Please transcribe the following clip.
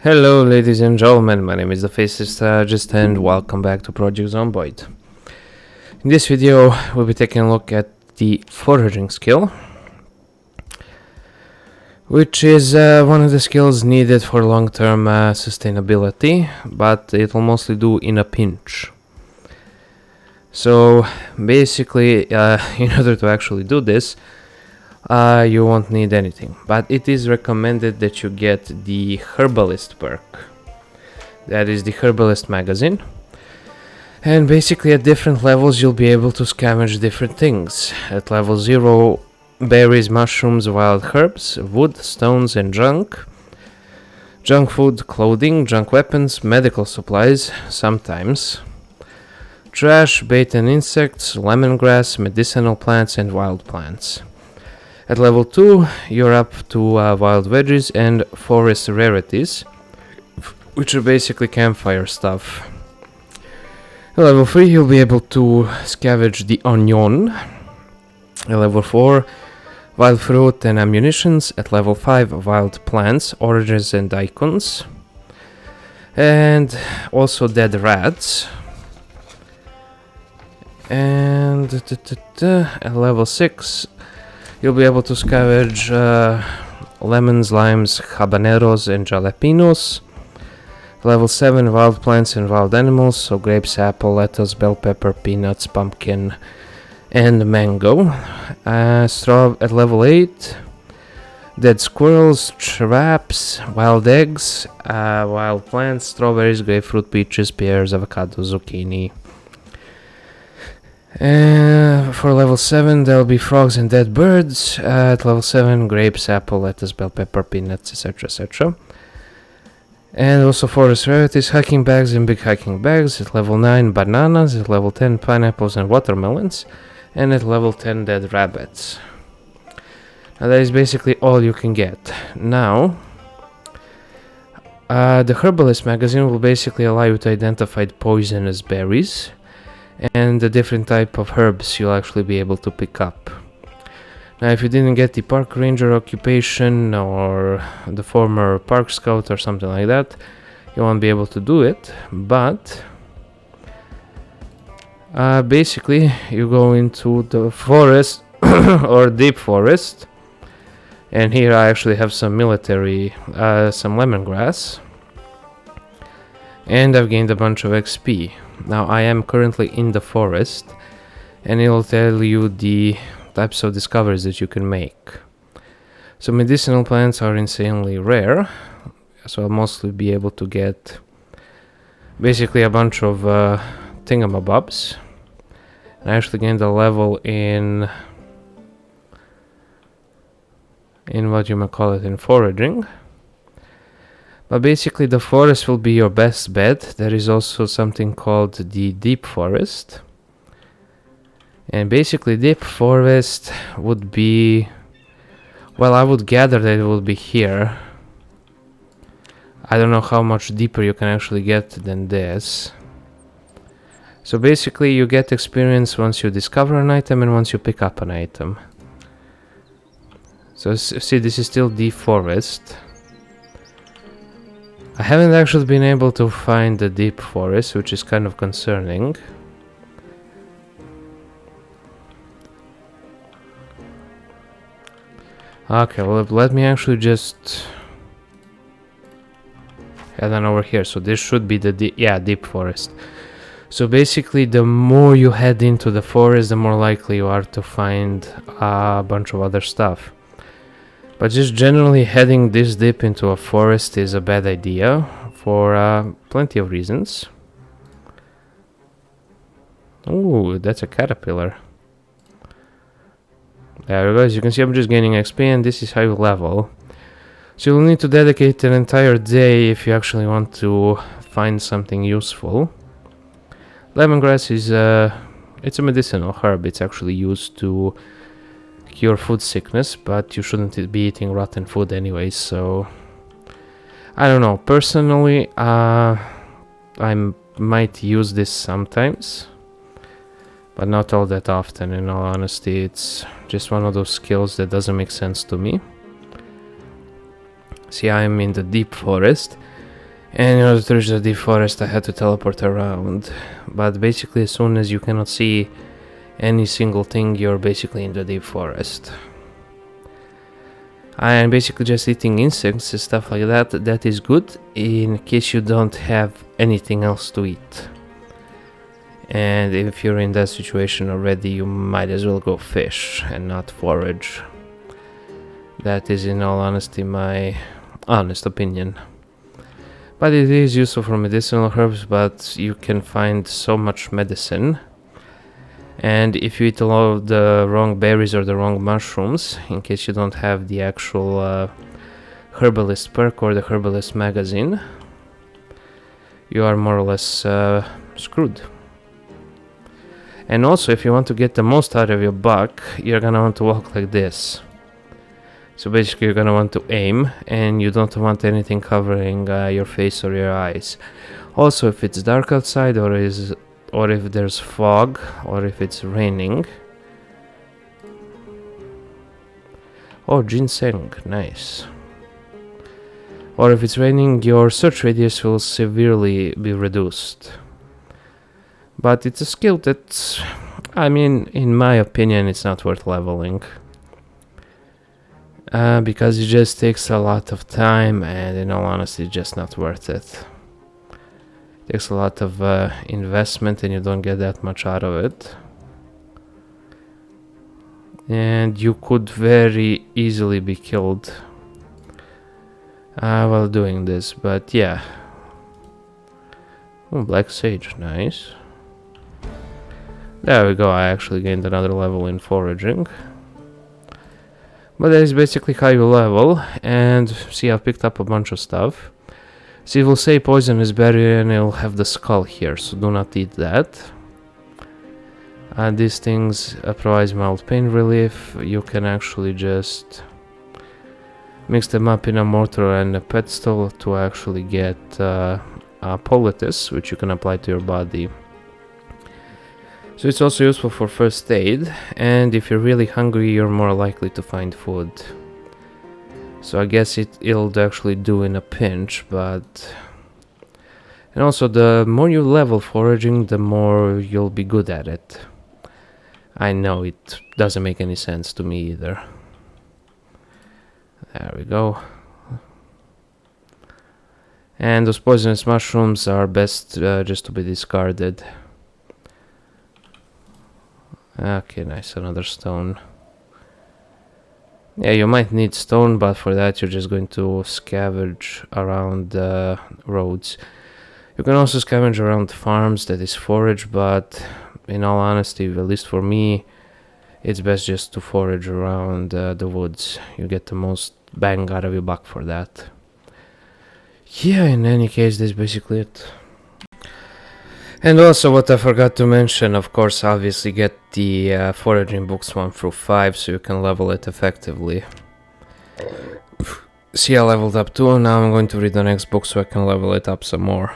Hello ladies and gentlemen, my name is the Faceless Strategist and welcome back to Project Zomboid. In this video we'll be taking a look at the Foraging skill, which is one of the skills needed for long-term sustainability, but it will mostly do in a pinch. So basically, in order to actually do this, you won't need anything, but it is recommended that you get the Herbalist perk. That is the Herbalist magazine, and basically at different levels you'll be able to scavenge different things. At level 0, berries, mushrooms, wild herbs, wood, stones and junk food, clothing, junk weapons, medical supplies, sometimes trash, bait and insects, lemongrass, medicinal plants and wild plants. At level 2, you're up to wild veggies and forest rarities, which are basically campfire stuff. At level 3, you'll be able to scavenge the onion. At level 4, wild fruit and ammunitions. At level 5, wild plants, oranges and daikons. And also dead rats. And at level 6, you'll be able to scavenge lemons, limes, habaneros and jalapenos. Level 7, wild plants and wild animals, so grapes, apple, lettuce, bell pepper, peanuts, pumpkin and mango. Straw at level 8, dead squirrels, traps, wild eggs, wild plants, strawberries, grapefruit, peaches, pears, avocado, zucchini. For level 7 there'll be frogs and dead birds. At level 7, grapes, apple, lettuce, bell pepper, peanuts, etc. And also forest rarities, hiking bags and big hiking bags. At level 9, bananas. At level 10, pineapples and watermelons. And at level 10, dead rabbits. Now that is basically all you can get. Now the Herbalist magazine will basically allow you to identify poisonous berries and the different type of herbs you'll actually be able to pick up. Now if you didn't get the park ranger occupation or the former park scout or something like that, you won't be able to do it, but basically you go into the forest or deep forest, and here I actually have some military, some lemongrass, and I've gained a bunch of XP. Now I am currently in the forest, and it will tell you the types of discoveries that you can make. So medicinal plants are insanely rare, so I'll mostly be able to get basically a bunch of thingamabobs. And I actually gained a level in what you might call it, in foraging. But basically the forest will be your best bet. There is also something called the deep forest. And basically deep forest would be, well, I would gather that it will be here. I don't know how much deeper you can actually get than this. So basically you get experience once you discover an item and once you pick up an item. So see, this is still deep forest. I haven't actually been able to find the deep forest, which is kind of concerning. Okay, well, let me actually just head on over here. So this should be the deep forest. So basically the more you head into the forest, the more likely you are to find a bunch of other stuff. But just generally heading this deep into a forest is a bad idea for plenty of reasons. Ooh, that's a caterpillar. There we go. As you can see, I'm just gaining XP, and this is how you level. So you'll need to dedicate an entire day if you actually want to find something useful. Lemongrass is it's a medicinal herb. It's actually used to cure food sickness, but you shouldn't be eating rotten food anyway, so I don't know. Personally, I might use this sometimes, but not all that often. In all honesty, it's just one of those skills that doesn't make sense to me. See, I'm in the deep forest, And in order to reach the deep forest I had to teleport around. But basically as soon as you cannot see any single thing, you're basically in the deep forest. And basically just eating insects and stuff like that, that is good in case you don't have anything else to eat. And if you're in that situation already, you might as well go fish and not forage. That is in all honesty my honest opinion. But it is useful for medicinal herbs, but you can find so much medicine. And if you eat a lot of the wrong berries or the wrong mushrooms, in case you don't have the actual herbalist perk or the herbalist magazine, you are more or less screwed. And also, if you want to get the most out of your buck, you're gonna want to walk like this. So basically you're gonna want to aim, and you don't want anything covering your face or your eyes. Also, if it's dark outside, or if there's fog, or if it's raining. Oh, ginseng, nice. Or if it's raining, your search radius will severely be reduced. But it's a skill that, I mean, in my opinion, it's not worth leveling. Because it just takes a lot of time, and in all honesty, it's just not worth it. It takes a lot of investment, and you don't get that much out of it. And you could very easily be killed while doing this, but yeah. Oh, black sage, nice. There we go, I actually gained another level in foraging. But that is basically how you level, and see, I've picked up a bunch of stuff. See, it will say poisonous berry and it'll have the skull here, so do not eat that. These things provide mild pain relief. You can actually just mix them up in a mortar and a pedestal to actually get a poultice, which you can apply to your body. So it's also useful for first aid, and if you're really hungry, you're more likely to find food. So I guess it'll actually do in a pinch, but... And also, the more you level foraging, the more you'll be good at it. I know, it doesn't make any sense to me either. There we go. And those poisonous mushrooms are best just to be discarded. Okay, nice, another stone. Yeah, you might need stone, but for that you're just going to scavenge around roads. You can also scavenge around farms, that is forage, but in all honesty, at least for me, it's best just to forage around the woods. You get the most bang out of your buck for that. Yeah, in any case, that's basically it. And also, what I forgot to mention, of course, obviously get the foraging books 1 through 5 so you can level it effectively. See, I leveled up 2, now I'm going to read the next book so I can level it up some more.